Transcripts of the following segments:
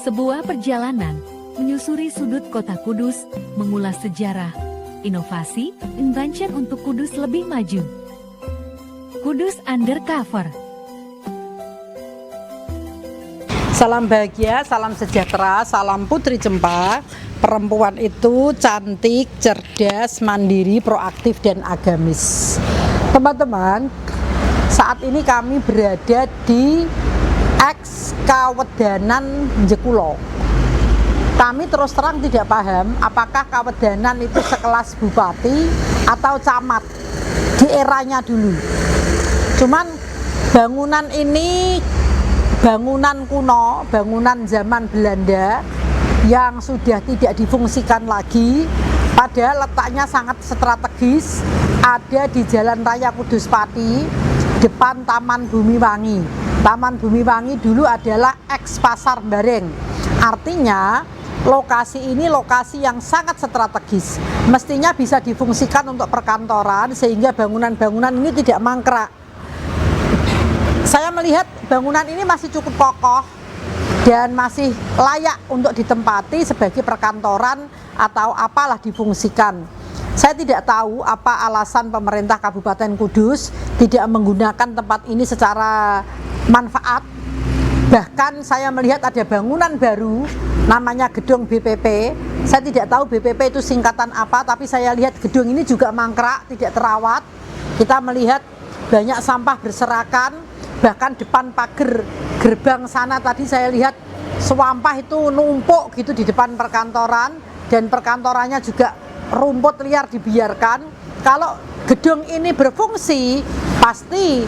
Sebuah perjalanan menyusuri sudut kota Kudus, mengulas sejarah, inovasi, invention untuk Kudus lebih maju. Kudus Undercover. Salam bahagia, salam sejahtera, salam Putri Cempa. Perempuan itu cantik, cerdas, mandiri, proaktif, dan agamis. Teman-teman, saat ini kami berada di Kawedanan Jekulo. Kami terus terang tidak paham apakah Kawedanan itu sekelas bupati atau camat di eranya dulu. Cuman bangunan ini bangunan kuno, bangunan zaman Belanda yang sudah tidak difungsikan lagi, padahal letaknya sangat strategis, ada di Jalan Raya Kudus Pati, depan Taman Bumiwangi. Taman Bumiwangi dulu adalah eks Pasar Bareng. Artinya lokasi ini lokasi yang sangat strategis, mestinya bisa difungsikan untuk perkantoran sehingga bangunan-bangunan ini tidak mangkrak. Saya melihat bangunan ini masih cukup kokoh dan masih layak untuk ditempati sebagai perkantoran atau apalah difungsikan. Saya tidak tahu apa alasan pemerintah Kabupaten Kudus tidak menggunakan tempat ini secara manfaat. Bahkan saya melihat ada bangunan baru namanya gedung BPP. Saya tidak tahu BPP itu singkatan apa, tapi saya lihat gedung ini juga mangkrak, tidak terawat. Kita melihat banyak sampah berserakan, bahkan depan pagar gerbang sana tadi saya lihat sampah itu numpuk gitu di depan perkantoran, dan perkantorannya juga rumput liar dibiarkan. Kalau gedung ini berfungsi pasti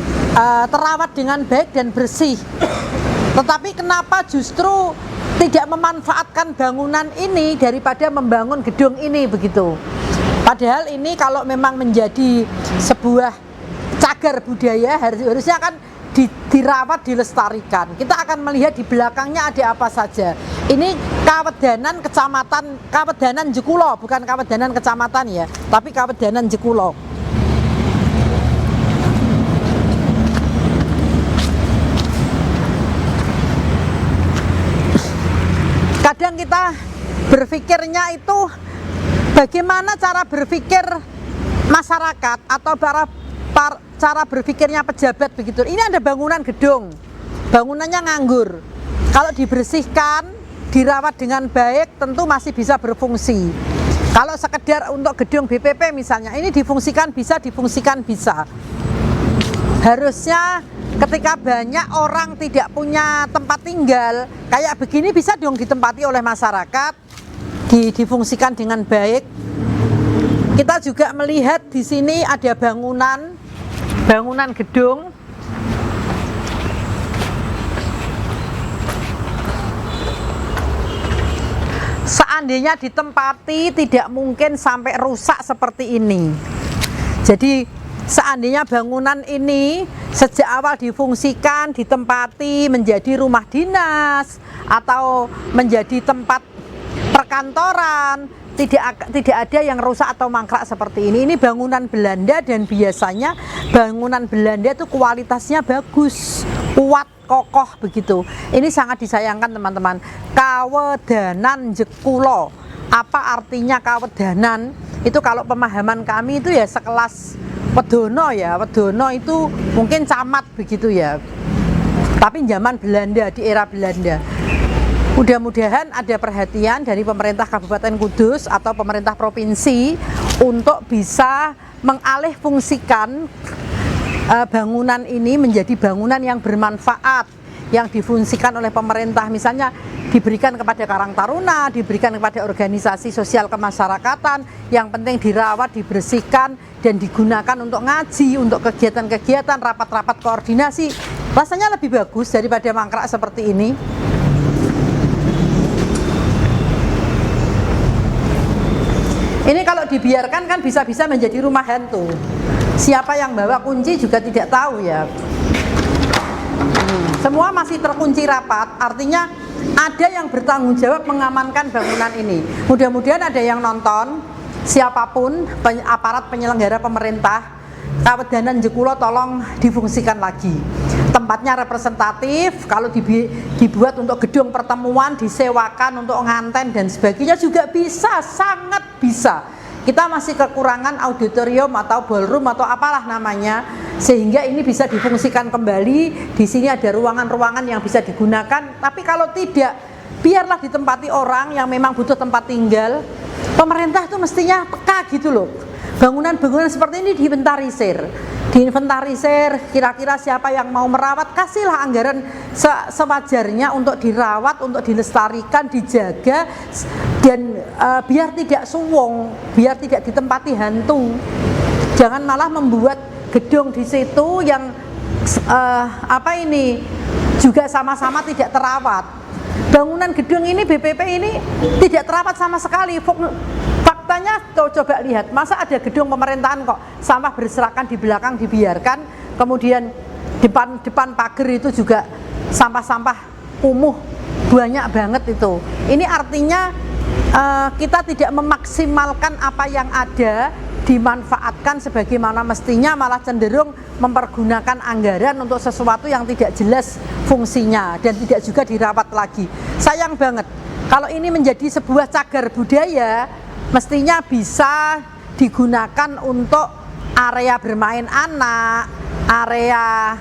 terawat dengan baik dan bersih. Tetapi kenapa justru tidak memanfaatkan bangunan ini daripada membangun gedung ini begitu? Padahal ini kalau memang menjadi sebuah cagar budaya harusnya kan dirawat, dilestarikan. Kita akan melihat di belakangnya ada apa saja. Ini Kawedanan Kecamatan, Kawedanan Jekulo, bukan Kawedanan Kecamatan ya, tapi Kawedanan Jekulo. Kadang kita berpikirnya itu bagaimana cara berpikir masyarakat atau cara berpikirnya pejabat begitu. Ini ada bangunan gedung, bangunannya nganggur. Kalau dibersihkan, dirawat dengan baik, tentu masih bisa berfungsi. Kalau sekedar untuk gedung BPP misalnya, ini difungsikan bisa. Harusnya ketika banyak orang tidak punya tempat tinggal, kayak begini bisa dong ditempati oleh masyarakat, difungsikan dengan baik. Kita juga melihat di sini ada bangunan gedung. Seandainya ditempati tidak mungkin sampai rusak seperti ini. Jadi seandainya bangunan ini sejak awal difungsikan, ditempati menjadi rumah dinas atau menjadi tempat perkantoran, tidak ada yang rusak atau mangkrak seperti ini. Ini bangunan Belanda dan biasanya bangunan Belanda itu kualitasnya bagus, kuat, kokoh begitu. Ini sangat disayangkan teman-teman. Kawedanan Jekulo. Apa artinya Kawedanan? Itu kalau pemahaman kami itu ya sekelas Wedono ya. Wedono itu mungkin camat begitu ya. Tapi zaman Belanda, di era Belanda. Mudah-mudahan ada perhatian dari pemerintah Kabupaten Kudus atau pemerintah provinsi untuk bisa mengalih fungsikan bangunan ini menjadi bangunan yang bermanfaat, yang difungsikan oleh pemerintah, misalnya diberikan kepada Karang Taruna, diberikan kepada organisasi sosial kemasyarakatan, yang penting dirawat, dibersihkan, dan digunakan untuk ngaji, untuk kegiatan-kegiatan, rapat-rapat koordinasi. Rasanya lebih bagus daripada mangkrak seperti ini. Ini kalau dibiarkan kan bisa-bisa menjadi rumah hantu. Siapa yang bawa kunci juga tidak tahu ya. Semua masih terkunci rapat, artinya ada yang bertanggung jawab mengamankan bangunan ini. Mudah-mudahan ada yang nonton, siapapun aparat penyelenggara pemerintah, Kawedanan Jekulo tolong difungsikan lagi. tempatnya representatif. Kalau dibuat untuk gedung pertemuan, disewakan untuk nganten dan sebagainya juga bisa, sangat bisa. Kita masih kekurangan auditorium atau ballroom atau apalah namanya, sehingga ini bisa difungsikan kembali. Di sini ada ruangan-ruangan yang bisa digunakan. Tapi kalau tidak, biarlah ditempati orang yang memang butuh tempat tinggal. Pemerintah itu mestinya peka gitu loh. Bangunan-bangunan seperti ini diinventarisir, kira-kira siapa yang mau merawat, kasihlah anggaran sewajarnya untuk dirawat, untuk dilestarikan, dijaga, dan biar tidak suwung, biar tidak ditempati hantu. Jangan malah membuat gedung di situ yang juga sama-sama tidak terawat. Bangunan gedung ini, BPP ini tidak terawat sama sekali. Faktanya coba lihat, masa ada gedung pemerintahan kok sampah berserakan di belakang dibiarkan, kemudian depan pagar itu juga sampah-sampah kumuh banyak banget itu. Ini artinya kita tidak memaksimalkan apa yang ada, dimanfaatkan sebagaimana mestinya, malah cenderung mempergunakan anggaran untuk sesuatu yang tidak jelas fungsinya dan tidak juga dirawat lagi. Sayang banget. Kalau ini menjadi sebuah cagar budaya, mestinya bisa digunakan untuk area bermain anak, area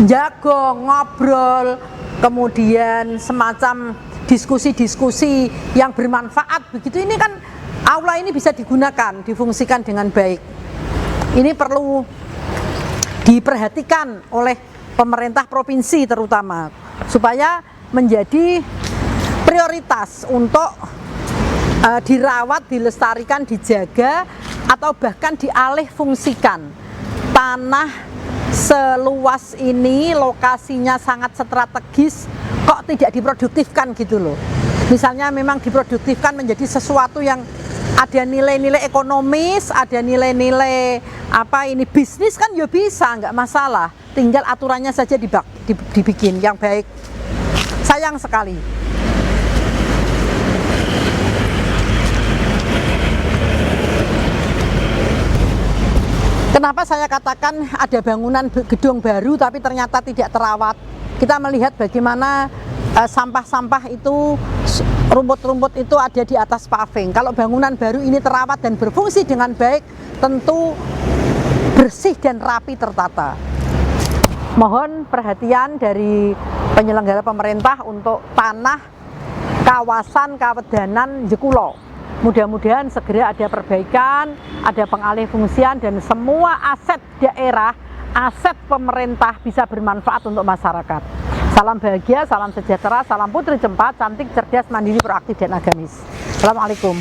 jagong, ngobrol, kemudian semacam diskusi-diskusi yang bermanfaat begitu. Ini kan aula ini bisa digunakan, difungsikan dengan baik. Ini perlu diperhatikan oleh pemerintah provinsi terutama, supaya menjadi prioritas untuk dirawat, dilestarikan, dijaga, atau bahkan dialih fungsikan. Tanah seluas ini, lokasinya sangat strategis, kok tidak diproduktifkan gitu loh. Misalnya memang diproduktifkan menjadi sesuatu yang ada nilai-nilai ekonomis, ada nilai-nilai bisnis, kan ya bisa, nggak masalah. Tinggal aturannya saja dibikin yang baik. Sayang sekali. Kenapa saya katakan ada bangunan gedung baru tapi ternyata tidak terawat? Kita melihat bagaimana sampah-sampah itu, rumput-rumput itu ada di atas paving. Kalau bangunan baru ini terawat dan berfungsi dengan baik, tentu bersih dan rapi tertata. Mohon perhatian dari penyelenggara pemerintah untuk tanah kawasan Kawedanan Jekulo. Mudah-mudahan segera ada perbaikan, ada pengalih fungsian, dan semua aset daerah, aset pemerintah bisa bermanfaat untuk masyarakat. Salam bahagia, salam sejahtera, salam putri Cempa, cantik, cerdas, mandiri, proaktif, dan agamis. Assalamualaikum.